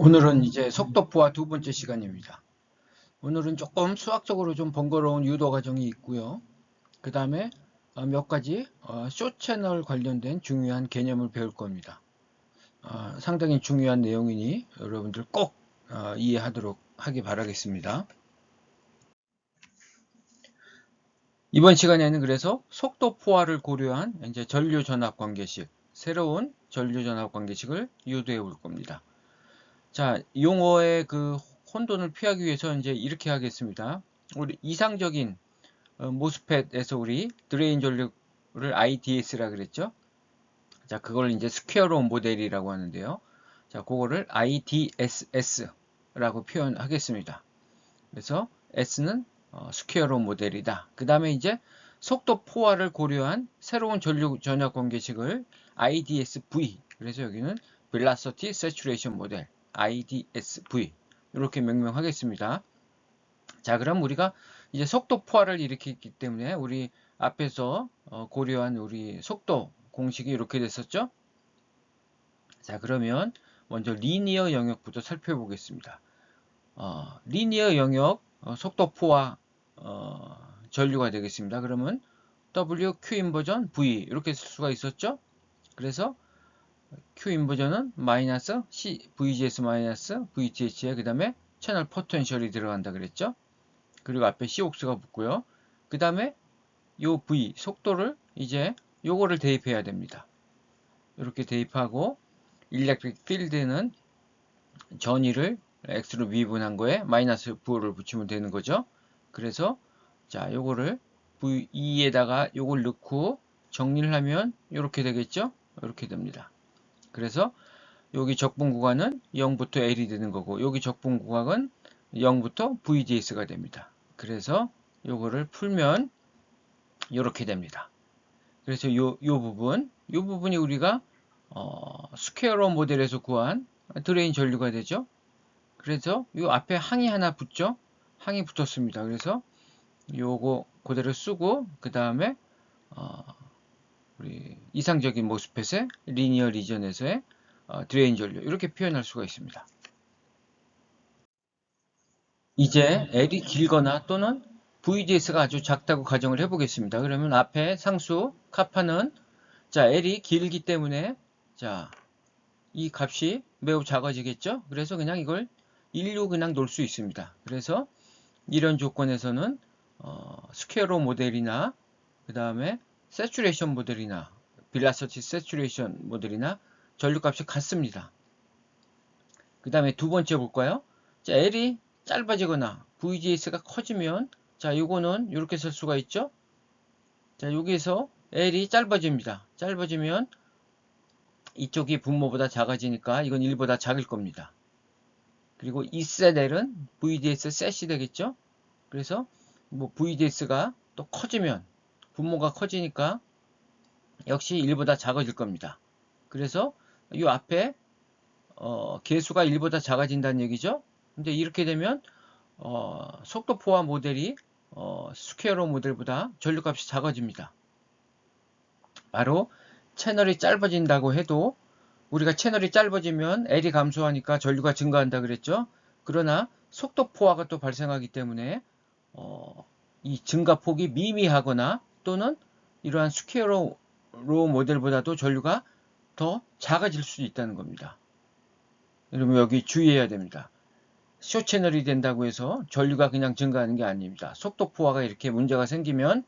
오늘은 이제 속도포화 두 번째 시간입니다. 오늘은 조금 수학적으로 좀 번거로운 유도 과정이 있고요. 그 다음에 몇 가지 쇼 채널 관련된 중요한 개념을 배울 겁니다. 상당히 중요한 내용이니 여러분들 꼭 이해하도록 하기 바라겠습니다. 이번 시간에는 그래서 속도포화를 고려한 이제 전류전압관계식, 새로운 전류전압관계식을 유도해 볼 겁니다. 자, 용어의 그 혼돈을 피하기 위해서 이제 이렇게 하겠습니다. 우리 이상적인 모스펫에서 우리 드레인 전류를 IDS라 그랬죠. 자, 그걸 이제 스퀘어로 모델이라고 하는데요. 자, 그거를 IDSS라고 표현하겠습니다. 그래서 S는 스퀘어로 모델이다. 그 다음에 이제 속도 포화를 고려한 새로운 전류 전압 관계식을 IDSV. 그래서 여기는 Velocity Saturation 모델. IDSV 이렇게 명명하겠습니다. 자, 그럼 우리가 이제 속도 포화를 일으켰기 때문에 우리 앞에서 고려한 우리 속도 공식이 이렇게 됐었죠. 자, 그러면 먼저 리니어 영역부터 살펴보겠습니다. 리니어 영역 속도 포화 전류가 되겠습니다. 그러면 W Q 인버전 V 이렇게 쓸 수가 있었죠. 그래서 Q 인버전은 마이너스 C, VGS 마이너스 VTH에 그 다음에 채널 포텐셜이 들어간다 그랬죠. 그리고 앞에 COX가 붙고요. 그 다음에 요 V 속도를 이제 요거를 대입해야 됩니다. 이렇게 대입하고 일렉트릭 필드는 전위를 X로 미분한 거에 마이너스 V를 붙이면 되는 거죠. 그래서 자 요거를 V2에다가 요걸 넣고 정리를 하면 이렇게 되겠죠. 이렇게 됩니다. 그래서 여기 적분 구간은 0부터 L이 되는 거고 여기 적분 구간은 0부터 VDS가 됩니다. 그래서 요거를 풀면 이렇게 됩니다. 그래서 요 부분이 우리가 스퀘어로 모델에서 구한 드레인 전류가 되죠. 그래서 요 앞에 항이 하나 붙죠. 항이 붙었습니다. 그래서 요거 그대로 쓰고 그 다음에 우리 이상적인 모스펫의 리니어 리전에서의 드레인 전류 이렇게 표현할 수가 있습니다. 이제 L이 길거나 또는 VDS가 아주 작다고 가정을 해보겠습니다. 그러면 앞에 상수 카파는 자 L이 길기 때문에 자 이 값이 매우 작아지겠죠. 그래서 그냥 이걸 1로 그냥 놓을 수 있습니다. 그래서 이런 조건에서는 스퀘어로 모델이나 그 다음에 세츄레이션 모델이나 빌라서티 세츄레이션 모델이나 전류값이 같습니다. 그 다음에 두 번째 볼까요? 자, L이 짧아지거나 VGS가 커지면 자, 요거는 이렇게 쓸 수가 있죠? 자, 여기에서 L이 짧아집니다. 짧아지면 이쪽이 분모보다 작아지니까 이건 1보다 작을 겁니다. 그리고 이셋 L은 VDS 셋이 되겠죠? 그래서 뭐 VDS가 또 커지면 분모가 커지니까 역시 1보다 작아질 겁니다. 그래서 이 앞에 개수가 1보다 작아진다는 얘기죠. 근데 이렇게 되면 속도 포화 모델이 스퀘어로 모델보다 전류값이 작아집니다. 바로 채널이 짧아진다고 해도 우리가 채널이 짧아지면 L이 감소하니까 전류가 증가한다 그랬죠. 그러나 속도 포화가 또 발생하기 때문에 이 증가폭이 미미하거나 또는 이러한 스퀘어로 모델보다도 전류가 더 작아질 수 있다는 겁니다. 여러분 여기 주의해야 됩니다. 쇼 채널이 된다고 해서 전류가 그냥 증가하는 게 아닙니다. 속도 포화가 이렇게 문제가 생기면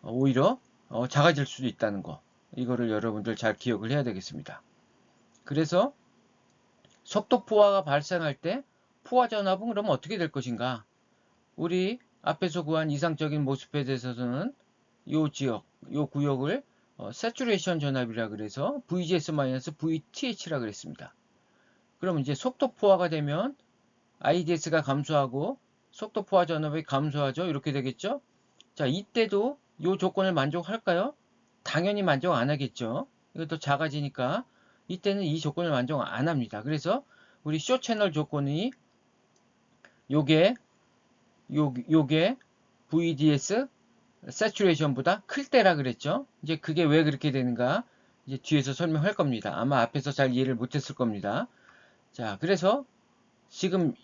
오히려 작아질 수도 있다는 거. 이거를 여러분들 잘 기억을 해야 되겠습니다. 그래서 속도 포화가 발생할 때 포화 전압은 그럼 어떻게 될 것인가? 우리 앞에서 구한 이상적인 모스펫에서는 이 지역, 이 구역을 세츄레이션 전압이라 그래서 VGS-VTH라 그랬습니다. 그럼 이제 속도 포화가 되면 IDS가 감소하고 속도 포화 전압이 감소하죠. 이렇게 되겠죠. 자, 이때도 이 조건을 만족할까요? 당연히 만족 안 하겠죠. 이것도 작아지니까 이때는 이 조건을 만족 안 합니다. 그래서 우리 쇼 채널 조건이 요게 VDS 세츄레이션보다 클 때라 그랬죠. 이제 그게 왜 그렇게 되는가? 이제 뒤에서 설명할 겁니다. 아마 앞에서 잘 이해를 못했을 겁니다. 자, 그래서 지금부터는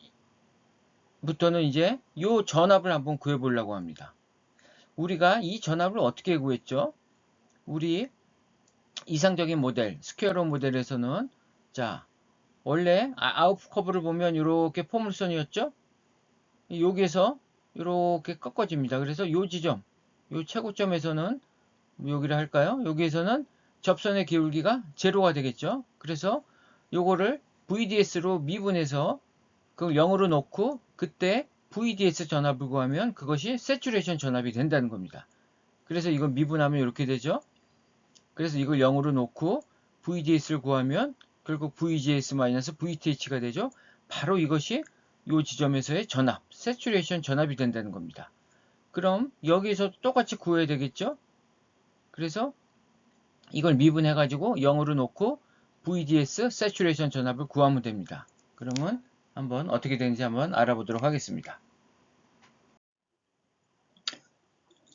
이제 요 전압을 한번 구해보려고 합니다. 우리가 이 전압을 어떻게 구했죠? 우리 이상적인 모델, 스퀘어로 모델에서는 자, 원래 아웃 커브를 보면 이렇게 포물선이었죠? 여기에서 이렇게 꺾어집니다. 그래서 요 지점, 요 최고점에서는 여기를 할까요? 여기에서는 접선의 기울기가 제로가 되겠죠. 그래서 요거를 VDS로 미분해서 그걸 0으로 놓고 그때 VDS 전압을 구하면 그것이 세츄레이션 전압이 된다는 겁니다. 그래서 이걸 미분하면 이렇게 되죠. 그래서 이걸 0으로 놓고 VDS를 구하면 결국 VGS-VTH가 되죠. 바로 이것이 이 지점에서의 전압, 세츄레이션 전압이 된다는 겁니다. 그럼 여기서 똑같이 구해야 되겠죠? 그래서 이걸 미분해가지고 0으로 놓고 VDS, 세츄레이션 전압을 구하면 됩니다. 그러면 한번 어떻게 되는지 한번 알아보도록 하겠습니다.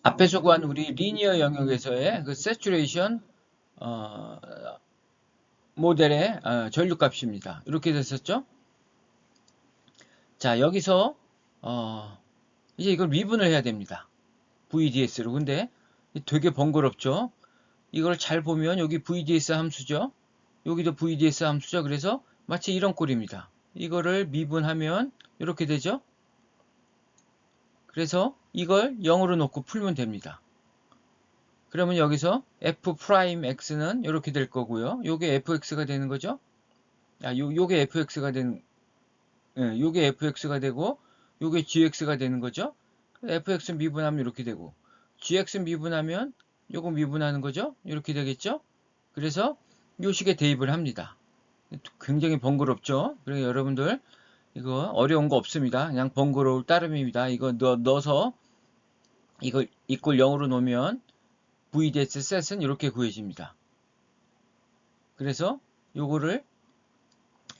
앞에서 구한 우리 리니어 영역에서의 그 세츄레이션 모델의 전류값입니다. 이렇게 됐었죠? 자, 여기서 이제 이걸 미분을 해야 됩니다. VDS로. 근데 되게 번거롭죠? 이걸 잘 보면 여기 VDS 함수죠? 여기도 VDS 함수죠? 그래서 마치 이런 꼴입니다. 이거를 미분하면 이렇게 되죠? 그래서 이걸 0으로 놓고 풀면 됩니다. 그러면 여기서 F'X는 이렇게 될 거고요. 요게 Fx가 되는 거죠? 요게 Fx가 되는, 요게 Fx가 되고, 요게 Gx가 되는 거죠? Fx 미분하면 이렇게 되고, Gx 미분하면 요거 미분하는 거죠? 이렇게 되겠죠? 그래서 요 식에 대입을 합니다. 굉장히 번거롭죠? 그래서 여러분들 이거 어려운 거 없습니다. 그냥 번거로울 따름입니다. 이거 넣어서 이걸 이꼴 0으로 놓으면 VDS 셋은 이렇게 구해집니다. 그래서 요거를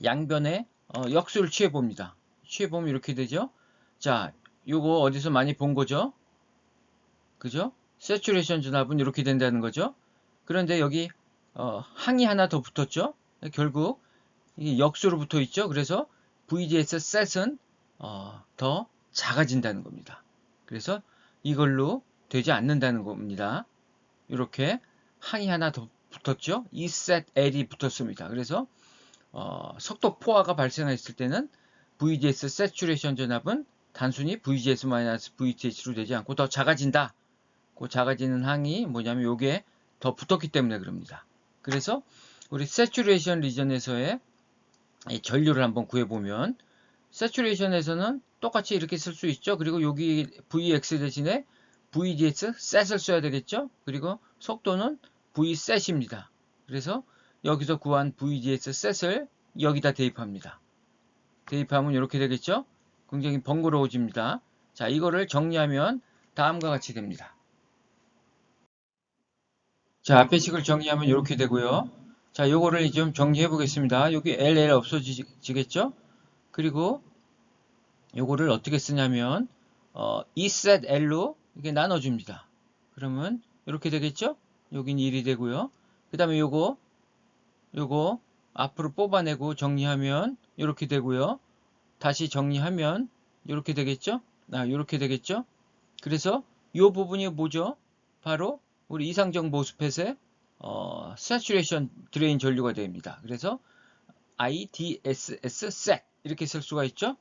양변에 역수를 취해봅니다. 취해보면 이렇게 되죠. 자, 요거 어디서 많이 본 거죠? 그죠? 세츄레이션 전압은 이렇게 된다는 거죠. 그런데 여기 항이 하나 더 붙었죠. 결국 이게 역수로 붙어 있죠. 그래서 VDS 셋은 더 작아진다는 겁니다. 그래서 이걸로 되지 않는다는 겁니다. 이렇게 항이 하나 더 붙었죠. Eset L이 붙었습니다. 그래서 속도 포화가 발생했을 때는 VDS 세츄레이션 전압은 단순히 VGS-VTH로 되지 않고 더 작아진다. 그 작아지는 항이 뭐냐면 요게 더 붙었기 때문에 그럽니다. 그래서 우리 세츄레이션 리전에서의 전류를 한번 구해보면 세츄레이션에서는 똑같이 이렇게 쓸 수 있죠. 그리고 여기 VX 대신에 VDS 셋을 써야 되겠죠. 그리고 속도는 V셋입니다. 그래서 여기서 구한 VDS 셋을 여기다 대입합니다. 대입하면 이렇게 되겠죠. 굉장히 번거로워집니다. 자, 이거를 정리하면 다음과 같이 됩니다. 자, 앞에 식을 정리하면 이렇게 되고요. 자, 요거를 좀 정리해 보겠습니다. 여기 LL 없어지겠죠? 그리고 요거를 어떻게 쓰냐면 Eset L로 이렇게 나눠줍니다. 그러면 이렇게 되겠죠? 여긴 1이 되고요. 그 다음에 요거 앞으로 뽑아내고 정리하면 이렇게 되고요. 다시 정리하면 이렇게 되겠죠? 이렇게 되겠죠? 그래서 요 부분이 뭐죠? 바로 우리 이상적 모스펫의 saturation 드레인 전류가 됩니다. 그래서 IDSS set 이렇게 쓸 수가 있죠.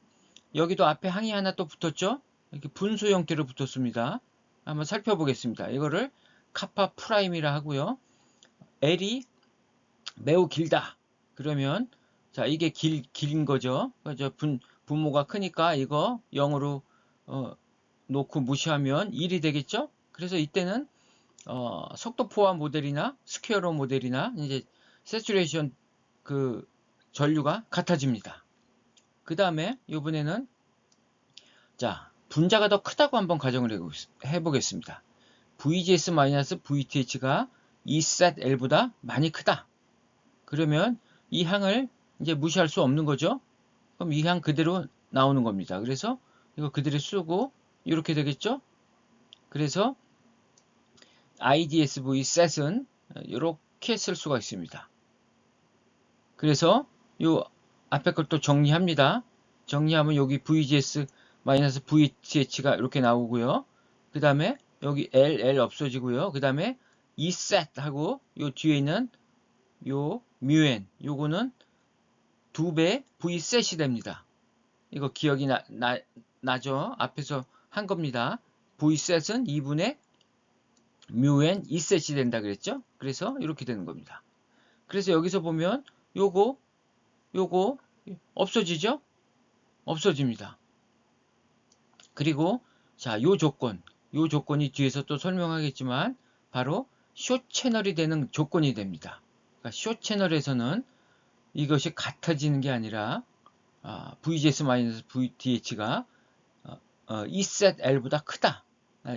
여기도 앞에 항이 하나 또 붙었죠. 이렇게 분수 형태로 붙었습니다. 한번 살펴보겠습니다. 이거를 카파 프라임이라 하고요. L이 매우 길다. 그러면 자, 이게 긴 거죠. 그죠? 분모가 크니까 이거 0으로 놓고 무시하면 1이 되겠죠. 그래서 이때는 속도 포화 모델이나 스퀘어로 모델이나 이제 세츄레이션 그 전류가 같아집니다. 그 다음에 이번에는 자, 분자가 더 크다고 한번 가정을 해보겠습니다. VGS-VTH가 Eset L보다 많이 크다. 그러면 이 항을 이제 무시할 수 없는 거죠. 그럼 이 항 그대로 나오는 겁니다. 그래서 이거 그대로 쓰고 이렇게 되겠죠. 그래서 IDSV set은 이렇게 쓸 수가 있습니다. 그래서 이 앞에 걸 또 정리합니다. 정리하면 여기 VGS 마이너스 VTH가 이렇게 나오고요. 그 다음에 여기 L 없어지고요. 그 다음에 ESET 하고 요 뒤에 있는 요 μn 요거는 2배 Vset이 됩니다. 이거 기억이 나죠? 앞에서 한 겁니다. Vset은 2분의 μn Eset이 된다 그랬죠? 그래서 이렇게 되는 겁니다. 그래서 여기서 보면 요거 없어지죠? 없어집니다. 그리고 자, 요 조건이 뒤에서 또 설명하겠지만 바로 숏 채널이 되는 조건이 됩니다. 그러니까 숏 채널에서는 이것이 같아지는 게 아니라 VGS-VTH가 Eset L보다 크다.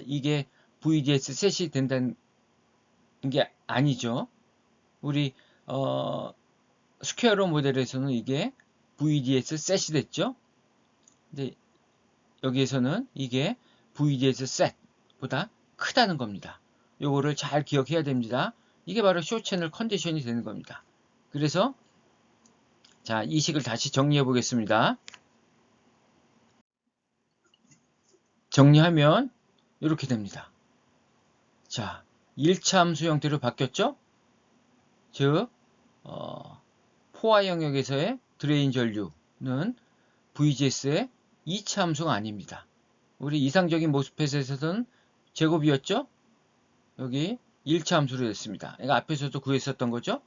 이게 VGS 셋이 된다는 게 아니죠. 우리 스퀘어로 모델에서는 이게 VGS 셋이 됐죠. 근데 여기에서는 이게 VGS 셋보다 크다는 겁니다. 요거를 잘 기억해야 됩니다. 이게 바로 숏 채널 컨디션이 되는 겁니다. 그래서 자, 이 식을 다시 정리해 보겠습니다. 정리하면 이렇게 됩니다. 자, 1차 함수 형태로 바뀌었죠? 즉 포화 영역에서의 드레인 전류는 VGS의 2차 함수가 아닙니다. 우리 이상적인 모스펫에서는 제곱이었죠? 여기 1차 함수로 됐습니다. 이거 앞에서도 구했었던 거죠?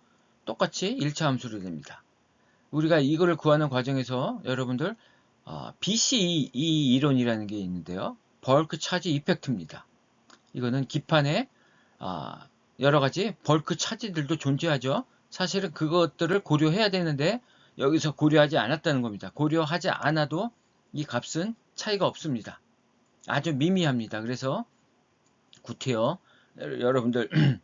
똑같이 1차 함수로 됩니다. 우리가 이거를 구하는 과정에서 여러분들 BCE 이론이라는 게 있는데요. 벌크 차지 이펙트입니다. 이거는 기판에 여러 가지 벌크 차지들도 존재하죠. 사실은 그것들을 고려해야 되는데 여기서 고려하지 않았다는 겁니다. 고려하지 않아도 이 값은 차이가 없습니다. 아주 미미합니다. 그래서 구태여 여러분들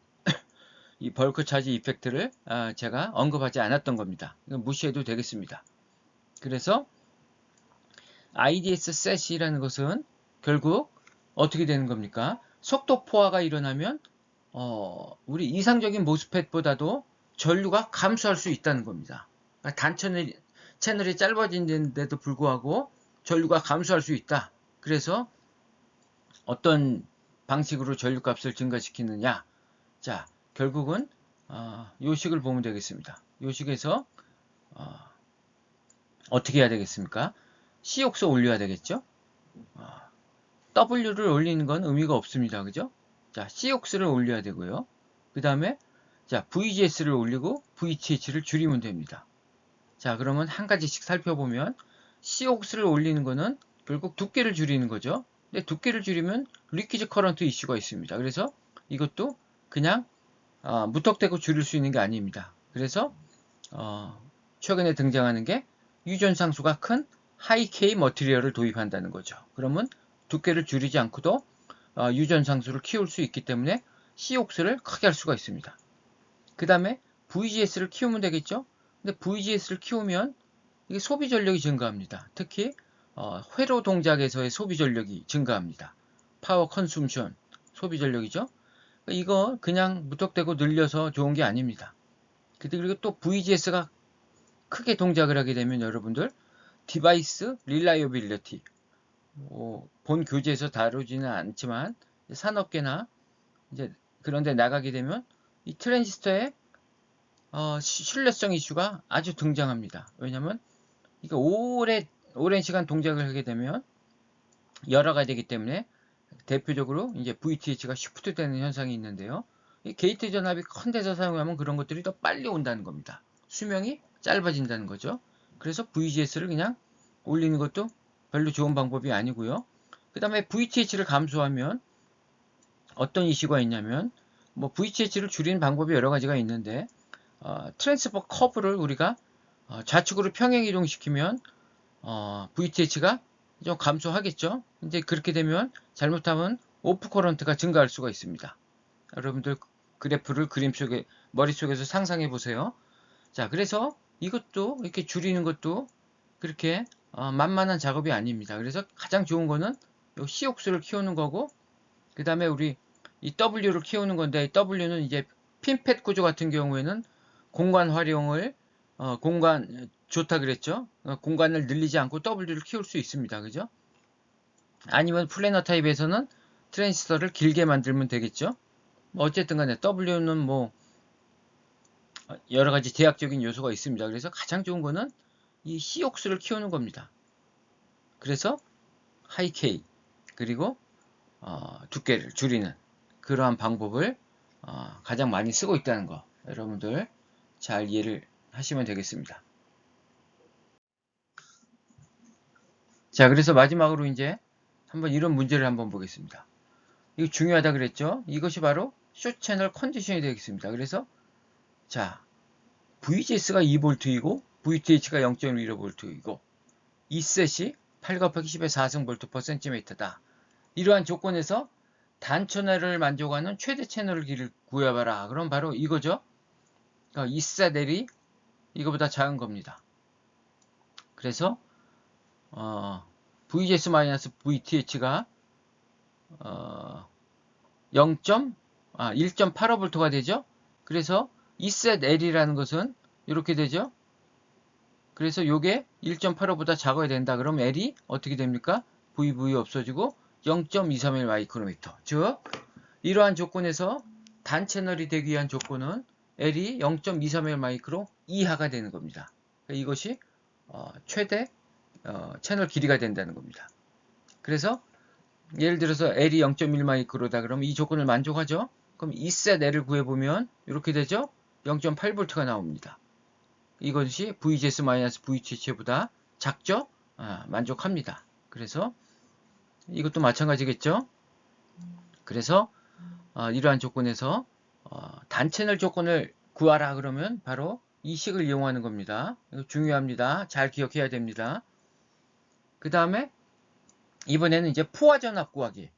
이 벌크 차지 이펙트를 제가 언급하지 않았던 겁니다. 이건 무시해도 되겠습니다. 그래서 IDS 셋이라는 것은 결국 어떻게 되는 겁니까? 속도 포화가 일어나면 우리 이상적인 모스펫보다도 전류가 감소할 수 있다는 겁니다. 그러니까 채널이 짧아진데도 불구하고 전류가 감소할 수 있다. 그래서 어떤 방식으로 전류값을 증가시키느냐? 자, 결국은 요 식을 보면 되겠습니다. 요 식에서 어떻게 해야 되겠습니까? COX 올려야 되겠죠? W를 올리는 건 의미가 없습니다. 그죠? 자, COX를 올려야 되고요. 그 다음에 자, VGS를 올리고 VTH를 줄이면 됩니다. 자, 그러면 한 가지씩 살펴보면 COX를 올리는 거는 결국 두께를 줄이는 거죠. 근데 두께를 줄이면 리퀴즈 커런트 이슈가 있습니다. 그래서 이것도 그냥 무턱대고 줄일 수 있는 게 아닙니다. 그래서 최근에 등장하는 게 유전상수가 큰 하이-K 머티리얼을 도입한다는 거죠. 그러면 두께를 줄이지 않고도 유전상수를 키울 수 있기 때문에 COX를 크게 할 수가 있습니다. 그 다음에 VGS를 키우면 되겠죠? 근데 VGS를 키우면 이게 소비 전력이 증가합니다. 특히 회로 동작에서의 소비 전력이 증가합니다. 파워 컨숨션, 소비 전력이죠. 이거 그냥 무턱대고 늘려서 좋은 게 아닙니다. 그리고 또 VGS가 크게 동작을 하게 되면 여러분들 디바이스 릴라이어빌리티 본 교재에서 다루지는 않지만 산업계나 이제 그런데 나가게 되면 이 트랜지스터의 신뢰성 이슈가 아주 등장합니다. 왜냐하면 이게 오랜 시간 동작을 하게 되면 열화가 되기 때문에 대표적으로 이제 VTH가 쉬프트 되는 현상이 있는데요. 이 게이트 전압이 큰 데서 사용하면 그런 것들이 더 빨리 온다는 겁니다. 수명이 짧아진다는 거죠. 그래서 VGS를 그냥 올리는 것도 별로 좋은 방법이 아니고요. 그 다음에 VTH를 감소하면 어떤 이슈가 있냐면 뭐 VTH를 줄이는 방법이 여러 가지가 있는데 트랜스퍼 커브를 우리가 좌측으로 평행 이동시키면 VTH가 좀 감소하겠죠. 근데 그렇게 되면 잘못하면 오프 커런트가 증가할 수가 있습니다. 여러분들 그래프를 머릿속에서 상상해 보세요. 자, 그래서 이것도 이렇게 줄이는 것도 그렇게 만만한 작업이 아닙니다. 그래서 가장 좋은 거는 이 COX를 키우는 거고, 그 다음에 우리 이 W를 키우는 건데, W는 이제 핀팻 구조 같은 경우에는 공간 활용을 좋다 그랬죠? 공간을 늘리지 않고 W를 키울 수 있습니다. 그죠? 아니면 플래너 타입에서는 트랜지스터를 길게 만들면 되겠죠? 어쨌든 간에 W는 뭐 여러 가지 제약적인 요소가 있습니다. 그래서 가장 좋은 거는 이 C옥수를 키우는 겁니다. 그래서 하이 K 그리고 두께를 줄이는 그러한 방법을 가장 많이 쓰고 있다는 거 여러분들 잘 이해를 하시면 되겠습니다. 자, 그래서 마지막으로 이제 한번 이런 문제를 한번 보겠습니다. 이거 중요하다 그랬죠? 이것이 바로 숏 채널 컨디션이 되겠습니다. 그래서 자, VGS가 2V이고 VTH가 0.15V이고 2셋이 8 곱하기 10의 4승 V cm다. 이러한 조건에서 단 채널을 만족하는 최대 채널 길이를 구해봐라. 그럼 바로 이거죠. 2셋 L이 이거보다 작은 겁니다. 그래서 VGS-VTH가 1.85V가 되죠. 그래서 2셋 L이라는 것은 이렇게 되죠. 그래서 요게 1.85보다 작아야 된다. 그럼 L이 어떻게 됩니까? VV 없어지고 0.231 마이크로미터. 즉 이러한 조건에서 단 채널이 되기 위한 조건은 L이 0.231 마이크로 이하가 되는 겁니다. 이것이 최대 채널 길이가 된다는 겁니다. 그래서 예를 들어서 L이 0.1 마이크로다. 그러면 이 조건을 만족하죠? 그럼 2셋 L을 구해보면 이렇게 되죠? 0.8V가 나옵니다. 이것이 VGS-VTH보다 작죠? 만족합니다. 그래서 이것도 마찬가지겠죠? 그래서 이러한 조건에서 단채널 조건을 구하라 그러면 바로 이 식을 이용하는 겁니다. 이거 중요합니다. 잘 기억해야 됩니다. 그 다음에 이번에는 이제 포화전압 구하기.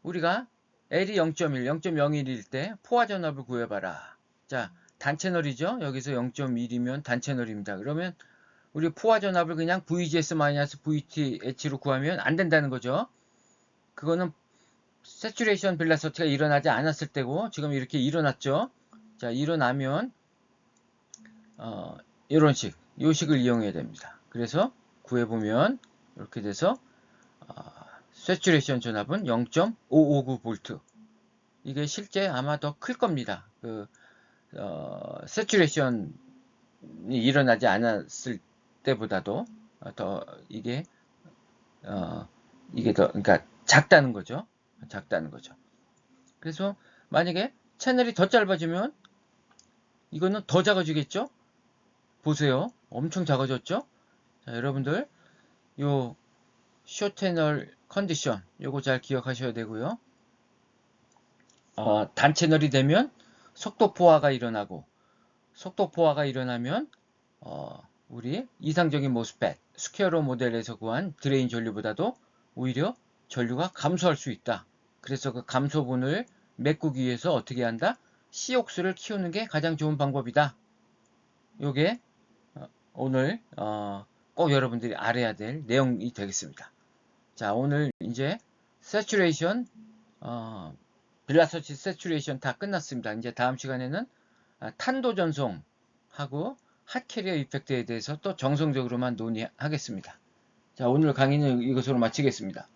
우리가 L이 0.1, 0.01일 때 포화전압을 구해봐라. 자, 단채널이죠. 여기서 0.1이면 단채널입니다. 그러면 우리 포화전압을 그냥 VGS-VTH로 구하면 안 된다는 거죠. 그거는 세츄레이션 벨라시티가 일어나지 않았을 때고 지금 이렇게 일어났죠. 자, 일어나면 이런 식, 요 식을 이용해야 됩니다. 그래서 구해보면 이렇게 돼서 세츄레이션 전압은 0.559V. 이게 실제 아마 더 클 겁니다. 세츄레이션이 일어나지 않았을 때보다도 더 이게 더 그러니까 작다는 거죠. 작다는 거죠. 그래서 만약에 채널이 더 짧아지면 이거는 더 작아지겠죠? 보세요. 엄청 작아졌죠? 자, 여러분들 요 숏 채널 컨디션 요거 잘 기억하셔야 되고요. 단 채널이 되면 속도 포화가 일어나고 속도 포화가 일어나면 우리 이상적인 모스펫 스퀘어로 모델에서 구한 드레인 전류보다도 오히려 전류가 감소할 수 있다. 그래서 그 감소분을 메꾸기 위해서 어떻게 한다? C옥수를 키우는 게 가장 좋은 방법이다. 요게 오늘 꼭 여러분들이 알아야 될 내용이 되겠습니다. 자, 오늘 이제 세츄레이션 벨라시티 세츄레이션 다 끝났습니다. 이제 다음 시간에는 탄도 전송하고 핫캐리어 이펙트에 대해서 또 정성적으로만 논의하겠습니다. 자, 오늘 강의는 이것으로 마치겠습니다.